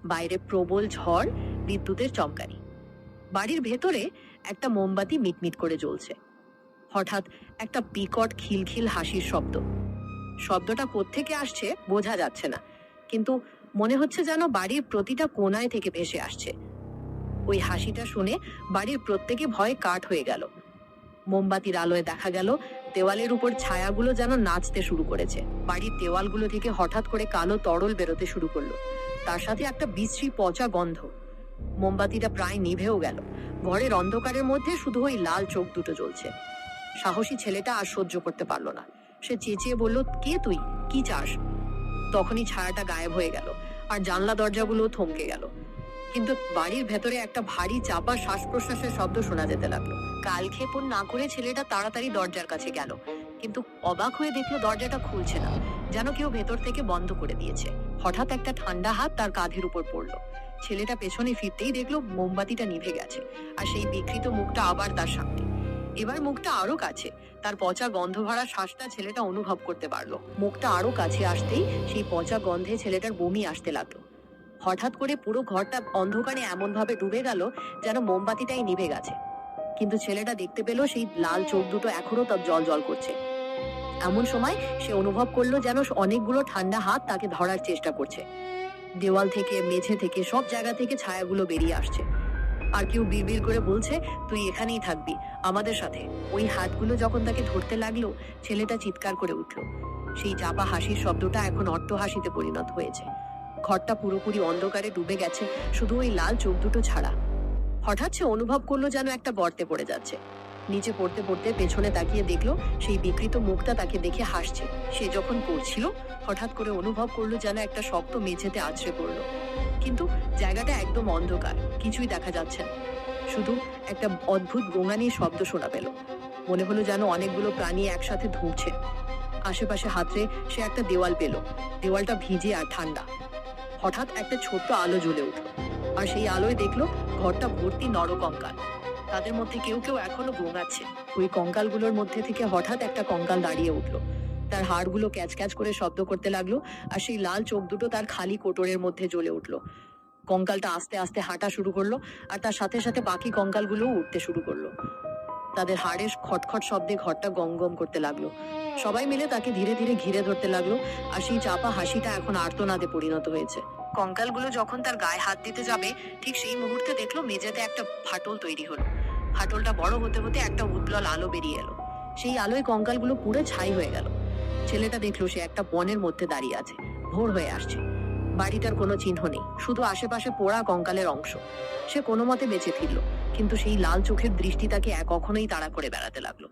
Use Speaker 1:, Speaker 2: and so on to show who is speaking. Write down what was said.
Speaker 1: বাইরে প্রবল ঝড়, বিদ্যুতের চমকানি। বাড়ির ভেতরে একটা মোমবাতি মিটমিট করে জ্বলছে। হঠাৎ একটা বিকট খিলখিল হাসির শব্দ। শব্দটা কোত্থেকে আসছে বোঝা যাচ্ছে না, কিন্তু মনে হচ্ছে যেন বাড়ির প্রতিটা কোনায় থেকে ভেসে আসছে। ওই হাসিটা শুনে বাড়ির প্রত্যেকে ভয়ে কাঠ হয়ে গেল। মোমবাতির আলোয় দেখা গেল দেওয়ালের উপর ছায়াগুলো যেন নাচতে শুরু করেছে। বাড়ির দেওয়ালগুলো থেকে হঠাৎ করে কালো তরল বেরোতে শুরু করলো, তার সাথে একটা বিশ্রী পচা গন্ধ। মোমবাতিটা প্রায় নিভেও গেল। ঘরের অন্ধকারের মধ্যে শুধু ওই লাল চোখ দুটো জ্বলছে। সাহসী ছেলেটা আর সহ্য করতে পারলো না। সে চেঁচিয়ে বলল, কে তুই, কি চাস? তখনই ছায়াটা গায়েব হয়ে গেল, আর জানলা দরজাগুলো থমকে গেল। কিন্তু বাড়ির ভেতরে একটা ভারী চাপা শ্বাস প্রশ্বাসের শব্দ শোনা যেতে লাগলো। কালক্ষেপণ না করে ছেলেটা তাড়াতাড়ি দরজার কাছে গেল, কিন্তু অবাক হয়ে দেখলো দরজাটা খুলছে না, যেন কেউ ভেতর থেকে বন্ধ করে দিয়েছে। হঠাৎ একটা ঠান্ডা হাত তার কাঁধের উপর পড়লো। ছেলেটা পেছনে ফিরতেই দেখলো মোমবাতিটা নিভে গেছে, আর সেই বিকৃত মুখটা আবার তার সামনে। এবার মুখটা আরো কাছে, তার পচা গন্ধ ভরা শ্বাসটা ছেলেটা অনুভব করতে পারলো। মুখটা আরো কাছে আসতেই সেই পচা গন্ধে ছেলেটার বমি আসতে লাগলো। হঠাৎ করে পুরো ঘরটা অন্ধকারে এমন ভাবে ডুবে গেল যেন মোমবাতিটাই নিভে গেছে। কিন্তু ছেলেটা দেখতে পেল সেই লাল চোখ দুটো এখনো তার জল জল করছে। এমন সময় সে অনুভব করলো যেন অনেকগুলো ঠান্ডা হাত তাকে ধরার চেষ্টা করছে। দেওয়াল থেকে, মেঝে থেকে, সব জায়গা থেকে ছায়াগুলো বেরিয়ে আসছে। আর কেউ বিড়বিড় করে বলছে, তুই এখানেই থাকবি আমাদের সাথে। ওই হাতগুলো যখন তাকে ধরতে লাগলো, ছেলেটা চিৎকার করে উঠল। সেই চাপা হাসির শব্দটা এখন অট্টহাসিতে পরিণত হয়েছে। ঘরটা পুরোপুরি অন্ধকারে ডুবে গেছে, শুধু ওই লাল চোখ দুটো ছাড়া। হঠাৎ সে অনুভব করলো যেন একটা গর্তে পড়ে যাচ্ছে। নিচে পড়তে পড়তে পেছনে তাকিয়ে দেখলো সেই বিকৃত মুখটা তাকে দেখে হাসছে। সে যখন পড়ছিল, হঠাৎ করে অনুভব করলো যেন একটা শক্ত মেঝেতে আছড়ে পড়লো। কিন্তু জায়গাটা একদম অন্ধকার, কিছুই দেখা যাচ্ছে না। শুধু একটা অদ্ভুত গোঙানির শব্দ শোনা পেল। মনে হলো যেন অনেকগুলো প্রাণী একসাথে ধুঁকছে। আশেপাশে হাতড়ে সে একটা দেওয়াল পেল। দেওয়ালটা ভিজে আর ঠান্ডা। হঠাৎ একটা ছোট্ট আলো জ্বলে উঠল, আর সেই আলোয় দেখলো ঘরটা ভর্তি নরকঙ্কাল। তাদের মধ্যে কেউ কেউ এখনো গোঙাচ্ছে। ওই কঙ্কালগুলোর মধ্যে থেকে হঠাৎ একটা কঙ্কাল দাঁড়িয়ে উঠলো। তার হাড়গুলো ক্যাচ ক্যাচ করে শব্দ করতে লাগলো, আর সেই লাল চোখ দুটো তার খালি কোটরের মধ্যে জ্বলে উঠলো। কঙ্কালটা আস্তে আস্তে হাঁটা শুরু করলো, আর তার সাথে সাথে বাকি কঙ্কালগুলোও উঠতে শুরু করলো। তাদের হাড়ের খটখট শব্দে ঘরটা গম গম করতে লাগলো। সবাই মিলে তাকে ধীরে ধীরে ঘিরে ধরতে লাগলো, আর সেই চাপা হাসিটা এখন আর্তনাদে পরিণত হয়েছে। কঙ্কালগুলো যখন তার গায়ে হাত দিতে যাবে, ঠিক সেই মুহূর্তে দেখলো মেঝেতে একটা ফাটল তৈরি হলো। ফাটলটা বড় হতে হতে একটা উজ্জ্বল আলো বেরিয়ে এলো। সেই আলোয় কঙ্কালগুলো পুরো ছাই হয়ে গেল। ছেলেটা দেখলো সে একটা বনের মধ্যে দাঁড়িয়ে আছে। ভোর হয়ে আসছে। বাড়িটার কোনো চিহ্ন নেই, শুধু আশেপাশে পোড়া কঙ্কালের অংশ। সে কোনো মতে বেঁচে ফিরল, কিন্তু সেই লাল চোখের দৃষ্টি তাকে কখনোই তাড়া করে বেড়াতে লাগলো।